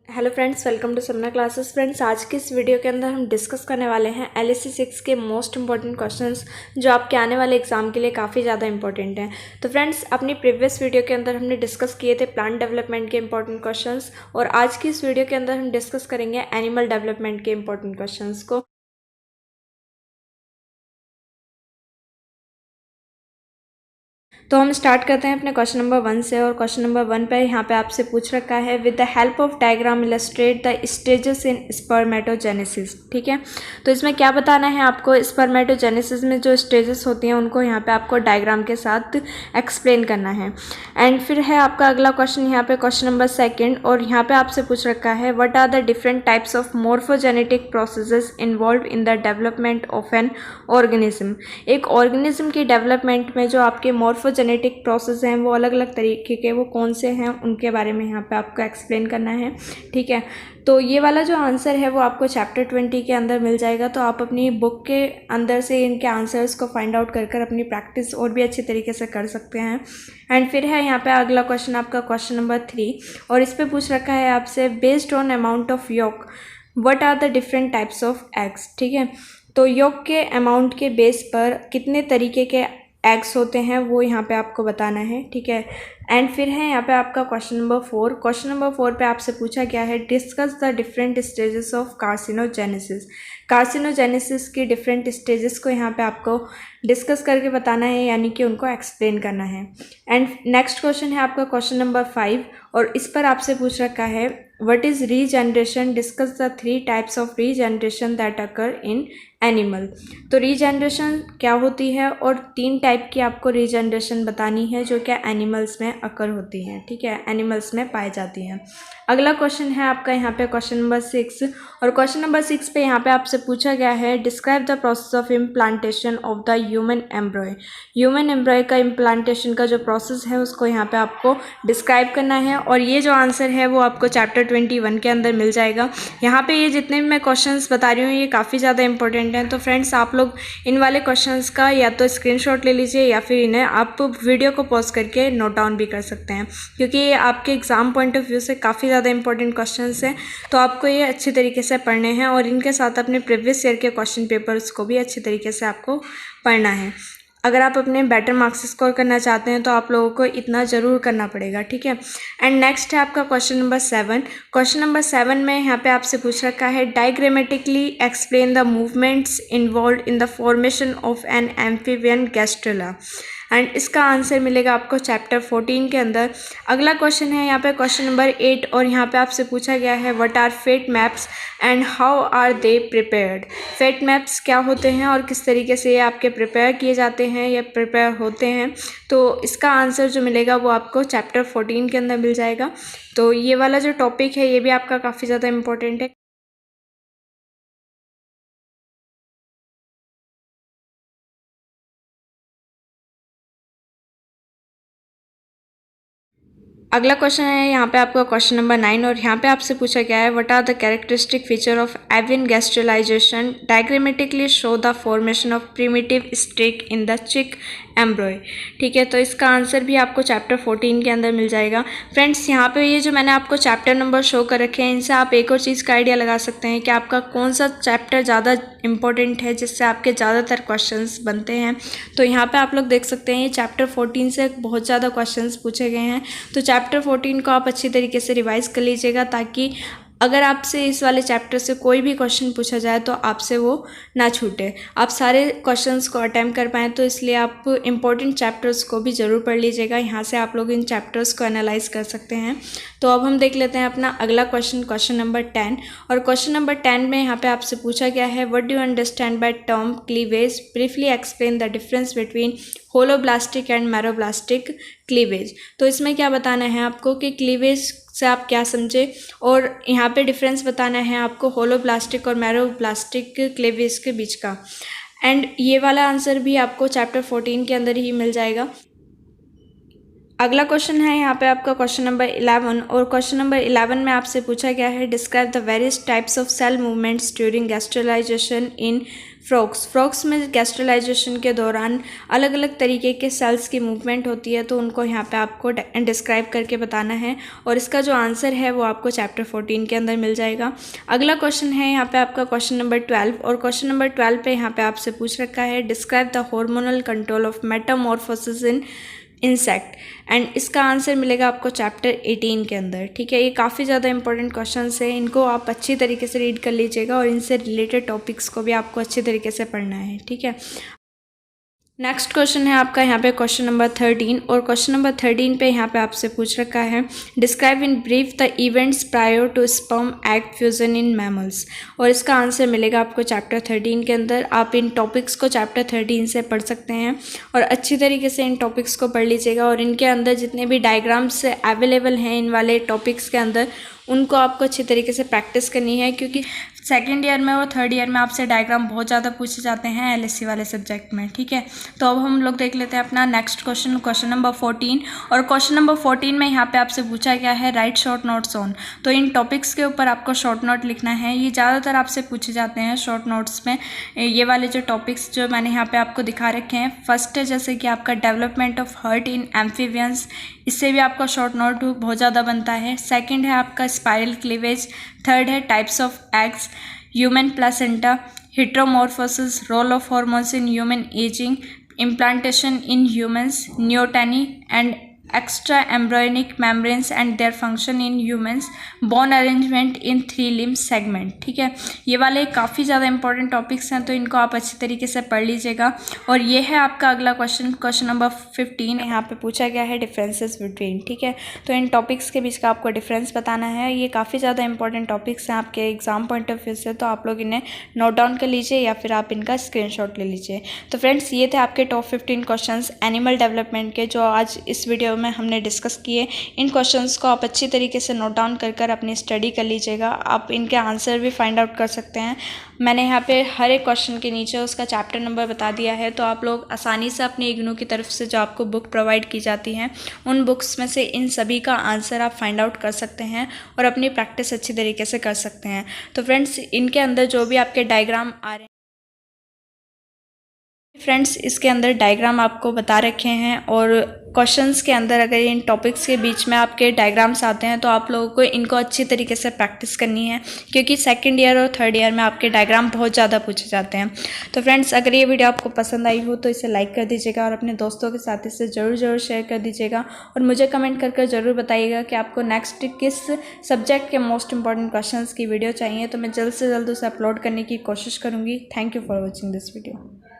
Hello friends, welcome to सपना classes. Friends, आज की इस वीडियो के अंदर हम डिस्कस करने वाले हैं LSC 6 के मोस्ट इंपॉर्टेंट क्वेश्चंस जो आपके आने वाले एग्जाम के लिए काफ़ी ज़्यादा इंपॉर्टेंट हैं। तो फ्रेंड्स, अपनी प्रीवियस वीडियो के अंदर हमने डिस्कस किए थे प्लांट डेवलपमेंट के इंपॉर्टेंट क्वेश्चंस, और आज की इस वीडियो के अंदर हम डिस्कस करेंगे एनिमल डेवलपमेंट के इंपॉर्टेंट क्वेश्चंस को। तो हम स्टार्ट करते हैं अपने क्वेश्चन नंबर 1 से। और क्वेश्चन नंबर 1 पे यहाँ पे आपसे पूछ रखा है, with the help of diagram illustrate the stages in spermatogenesis. ठीक है, तो इसमें क्या बताना है आपको, स्पर्मेटोजेनेसिस में जो स्टेजेस होती हैं उनको यहाँ पे आपको डायग्राम के साथ एक्सप्लेन करना है। एंड फिर है आपका अगला क्वेश्चन यहाँ पे क्वेश्चन नंबर 2, और यहाँ पे आपसे पूछ रखा है, what are the different types of morphogenetic processes involve in the development of an organism. एक ऑर्गेनिज्म की डेवलपमेंट में जो आपके मॉर्फोजेनेटिक प्रोसेस हैं वो अलग अलग तरीके के वो कौन से हैं, उनके बारे में यहाँ पे आपको एक्सप्लेन करना है। ठीक है, तो ये वाला जो आंसर है वो आपको चैप्टर 20 के अंदर मिल जाएगा। तो आप अपनी बुक के अंदर से इनके आंसर्स को फाइंड आउट कर कर अपनी प्रैक्टिस और भी अच्छी तरीके से कर सकते हैं। एंड फिर है यहाँ पे अगला क्वेश्चन आपका क्वेश्चन नंबर 3, और इस पर पूछ रखा है आपसे, based on amount of yolk what are the different types of eggs. ठीक है, तो योग के अमाउंट के बेस पर कितने तरीके के एग्स होते हैं वो यहाँ पे आपको बताना है। ठीक है, एंड फिर है यहाँ पे आपका क्वेश्चन नंबर 4। क्वेश्चन नंबर 4 पे आपसे पूछा गया है, discuss the different stages of carcinogenesis. Carcinogenesis की डिफरेंट स्टेजेस को यहाँ पे आपको डिस्कस करके बताना है, यानी कि उनको एक्सप्लेन करना है। एंड नेक्स्ट क्वेश्चन है आपका क्वेश्चन नंबर 5, और इस पर आपसे पूछ रखा है, what is regeneration, discuss the 3 types of regeneration that occur in animal. तो रीजनरेशन क्या होती है, और 3 टाइप की आपको रीजनरेशन बतानी है जो क्या एनिमल्स में अकर होती हैं। ठीक है, एनिमल्स में पाई जाती हैं। अगला क्वेश्चन है आपका यहाँ पे क्वेश्चन नंबर 6, और क्वेश्चन नंबर 6 पे यहाँ पे आपसे पूछा गया है, describe the process of implantation of the human एम्ब्रॉय। Human एम्ब्रॉय का इम्प्लांटेशन का जो प्रोसेस है उसको यहाँ पे आपको डिस्क्राइब करना है, और ये जो आंसर है वो आपको चैप्टर 21 के अंदर मिल जाएगा। यहाँ पे ये जितने भी मैं क्वेश्चंस बता रही हूँ ये काफ़ी ज़्यादा इंपॉर्टेंट हैं। तो फ्रेंड्स, आप लोग इन वाले क्वेश्चंस का या तो स्क्रीनशॉट ले लीजिए या फिर इन्हें आप वीडियो को पॉज करके नोट डाउन भी कर सकते हैं, क्योंकि ये आपके एग्जाम पॉइंट ऑफ व्यू से काफ़ी ज़्यादा इंपॉर्टेंट क्वेश्चंस हैं। तो आपको ये अच्छी तरीके से पढ़ने हैं, और इनके साथ अपने प्रीवियस ईयर के क्वेश्चन पेपर्स को भी अच्छी तरीके से आपको पढ़ना है। अगर आप अपने बेटर मार्क्स स्कोर करना चाहते हैं तो आप लोगों को इतना ज़रूर करना पड़ेगा। ठीक है, एंड नेक्स्ट है आपका क्वेश्चन नंबर 7। क्वेश्चन नंबर 7 में यहाँ पे आपसे पूछ रखा है, diagrammatically explain the movements involve in the formation of an amphibian gastrula. And इसका आंसर मिलेगा आपको चैप्टर 14 के अंदर। अगला क्वेश्चन है यहाँ पे क्वेश्चन नंबर 8, और यहाँ पे आपसे पूछा गया है, what are fate maps and how are they prepared. Fate maps क्या होते हैं और किस तरीके से ये आपके प्रिपेयर किए जाते हैं या प्रिपेयर होते हैं। तो इसका आंसर जो मिलेगा वो आपको चैप्टर 14 के अंदर मिल जाएगा। तो ये वाला जो टॉपिक है ये भी आपका काफ़ी ज़्यादा इंपॉर्टेंट है। अगला क्वेश्चन है यहाँ पे आपका क्वेश्चन नंबर 9, और यहाँ पे आपसे पूछा गया है, what are the characteristic feature of avian gastrulation, diagrammatically show the formation of primitive streak in the chick embryo. ठीक है, तो इसका आंसर भी आपको चैप्टर 14 के अंदर मिल जाएगा। फ्रेंड्स, यहाँ पे ये जो मैंने आपको चैप्टर नंबर शो कर रखे हैं, इनसे आप एक और चीज़ का आइडिया लगा सकते हैं कि आपका कौन सा चैप्टर ज़्यादा इंपॉर्टेंट है, जिससे आपके ज़्यादातर क्वेश्चंस बनते हैं। तो यहाँ पे आप लोग देख सकते हैं ये चैप्टर 14 से बहुत ज़्यादा क्वेश्चंस पूछे गए हैं। तो चैप्टर 14 को आप अच्छी तरीके से रिवाइज कर लीजिएगा, ताकि अगर आपसे इस वाले चैप्टर से कोई भी क्वेश्चन पूछा जाए तो आपसे वो ना छूटे, आप सारे क्वेश्चंस को अटैम्प्ट कर पाएँ। तो इसलिए आप इंपॉर्टेंट चैप्टर्स को भी ज़रूर पढ़ लीजिएगा, यहाँ से आप लोग इन चैप्टर्स को एनालाइज कर सकते हैं। तो अब हम देख लेते हैं अपना अगला क्वेश्चन, क्वेश्चन नंबर 10, और क्वेश्चन नंबर 10 में यहाँ पे आपसे पूछा गया है, what do you understand by term cleavage, briefly explain the difference between holoblastic and meroblastic cleavage. तो इसमें क्या बताना है आपको कि क्लीवेज से आप क्या समझे, और यहाँ पे डिफरेंस बताना है आपको होलोब्लास्टिक और मैरोब्लास्टिक क्लीवेज के बीच का। एंड ये वाला आंसर भी आपको चैप्टर 14 के अंदर ही मिल जाएगा। अगला क्वेश्चन है यहाँ पे आपका क्वेश्चन नंबर 11, और क्वेश्चन नंबर 11 में आपसे पूछा गया है, describe the various types of cell movements during gastrulation in frogs में गैस्ट्रलाइजेशन के दौरान अलग अलग तरीके के सेल्स की मूवमेंट होती है, तो उनको यहाँ पे आपको डिस्क्राइब करके बताना है और इसका जो आंसर है वो आपको चैप्टर 14 के अंदर मिल जाएगा। अगला क्वेश्चन है यहाँ पे आपका क्वेश्चन नंबर 12 और क्वेश्चन नंबर 12 पे यहाँ पे आपसे पूछ रखा है describe the hormonal control of Metamorphosis in insect and इसका आंसर मिलेगा आपको चैप्टर 18 के अंदर। ठीक है, ये काफ़ी ज़्यादा इंपॉर्टेंट क्वेश्चंस है, इनको आप अच्छी तरीके से रीड कर लीजिएगा और इनसे रिलेटेड टॉपिक्स को भी आपको अच्छी तरीके से पढ़ना है। ठीक है, नेक्स्ट क्वेश्चन है आपका यहाँ पे क्वेश्चन नंबर 13 और क्वेश्चन नंबर 13 पे यहाँ पे आपसे पूछ रखा है describe in brief the events prior to sperm egg fusion in mammals और इसका आंसर मिलेगा आपको चैप्टर 13 के अंदर। आप इन टॉपिक्स को चैप्टर 13 से पढ़ सकते हैं और अच्छी तरीके से इन टॉपिक्स को पढ़ लीजिएगा और इनके अंदर जितने भी डायग्राम्स अवेलेबल हैं इन वाले टॉपिक्स के अंदर उनको आपको अच्छी तरीके से प्रैक्टिस करनी है, क्योंकि सेकेंड ईयर में और थर्ड ईयर में आपसे डायग्राम बहुत ज़्यादा पूछे जाते हैं एलएससी वाले सब्जेक्ट में। ठीक है, तो अब हम लोग देख लेते हैं अपना नेक्स्ट क्वेश्चन, क्वेश्चन नंबर 14 और क्वेश्चन नंबर 14 में यहाँ पे आपसे पूछा गया है राइट शॉर्ट नोट्स ऑन। तो इन टॉपिक्स के ऊपर आपको शॉर्ट नोट लिखना है, ये ज़्यादातर आपसे पूछे जाते हैं शॉर्ट नोट्स में। ये वाले जो टॉपिक्स जो मैंने यहाँ पे आपको दिखा रखे हैं, फर्स्ट है जैसे कि आपका development of heart in amphibians, इससे भी आपका शॉर्ट नोट बहुत ज़्यादा बनता है। सेकेंड है आपका स्पाइरल क्लीवेज, थर्ड है types of eggs, human placenta, heteromorphosis, role of hormones in human aging, implantation in humans, neoteny and extra embryonic membranes and their function in humans, bone arrangement in 3 limb segment। ठीक है, ये वाले काफ़ी ज़्यादा important topics हैं, तो इनको आप अच्छी तरीके से पढ़ लीजिएगा। और ये है आपका अगला क्वेश्चन, क्वेश्चन नंबर 15। यहाँ पे पूछा गया है डिफरेंसेस बिटवीन। ठीक है, तो इन टॉपिक्स के बीच का आपको डिफरेंस बताना है। ये काफ़ी ज़्यादा इंपॉर्टेंट टॉपिक्स हैं आपके एग्जाम पॉइंट ऑफ व्यू से, तो आप लोग इन्हें नोट डाउन कर लीजिए या फिर आप इनका स्क्रीनशॉट ले लीजिए। तो फ्रेंड्स, ये थे आपके टॉप 15 क्वेश्चंस एनिमल डेवलपमेंट के जो आज इस वीडियो में हमने डिस्कस किए। इन क्वेश्चंस को आप अच्छी तरीके से नोट डाउन कर अपनी स्टडी कर लीजिएगा। आप इनके आंसर भी फाइंड आउट कर सकते हैं। मैंने यहाँ पे हर एक क्वेश्चन के नीचे उसका चैप्टर नंबर बता दिया है, तो आप लोग आसानी से अपनी इग्नू की तरफ से जो आपको बुक प्रोवाइड की जाती हैं उन बुक्स में से इन सभी का आंसर आप फाइंड आउट कर सकते हैं और अपनी प्रैक्टिस अच्छी तरीके से कर सकते हैं। तो फ्रेंड्स, इनके अंदर जो भी आपके डायग्राम आ रहे हैं फ्रेंड्स, इसके अंदर डायग्राम आपको बता रखे हैं और क्वेश्चंस के अंदर अगर इन टॉपिक्स के बीच में आपके डायग्राम्स आते हैं तो आप लोगों को इनको अच्छी तरीके से प्रैक्टिस करनी है, क्योंकि सेकंड ईयर और थर्ड ईयर में आपके डायग्राम बहुत ज़्यादा पूछे जाते हैं। तो फ्रेंड्स, अगर ये वीडियो आपको पसंद आई हो तो इसे लाइक कर दीजिएगा और अपने दोस्तों के साथ इसे ज़रूर शेयर कर दीजिएगा और मुझे कमेंट करके ज़रूर बताइएगा कि आपको नेक्स्ट किस सब्जेक्ट के मोस्ट इंपॉर्टेंट क्वेश्चन की वीडियो चाहिए, तो मैं जल्द से जल्द उसे अपलोड करने की कोशिश करूँगी। Thank you for watching this video.